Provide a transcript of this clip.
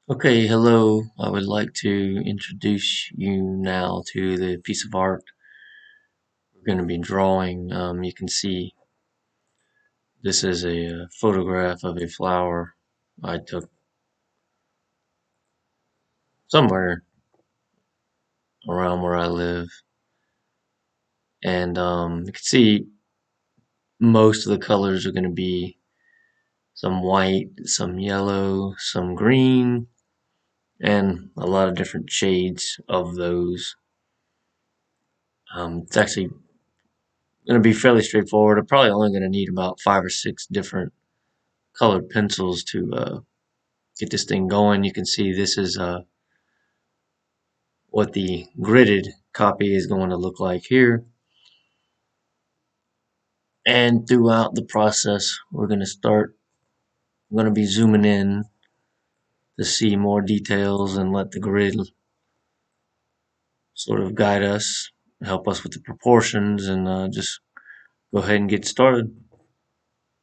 Okay, hello. I would like to introduce you now to the piece of art we're going to be drawing. You can see this is a photograph of a flower I took somewhere around where I live. And you can see most of the colors are going to be some white, some yellow, some green, and a lot of different shades of those. It's actually going to be fairly straightforward. I'm probably only going to need about 5 or 6 different colored pencils to get this thing going. You can see this is what the gridded copy is going to look like here. And throughout the process, we're going to be zooming in to see more details and let the grid sort of guide us, help us with the proportions, and just go ahead and get started.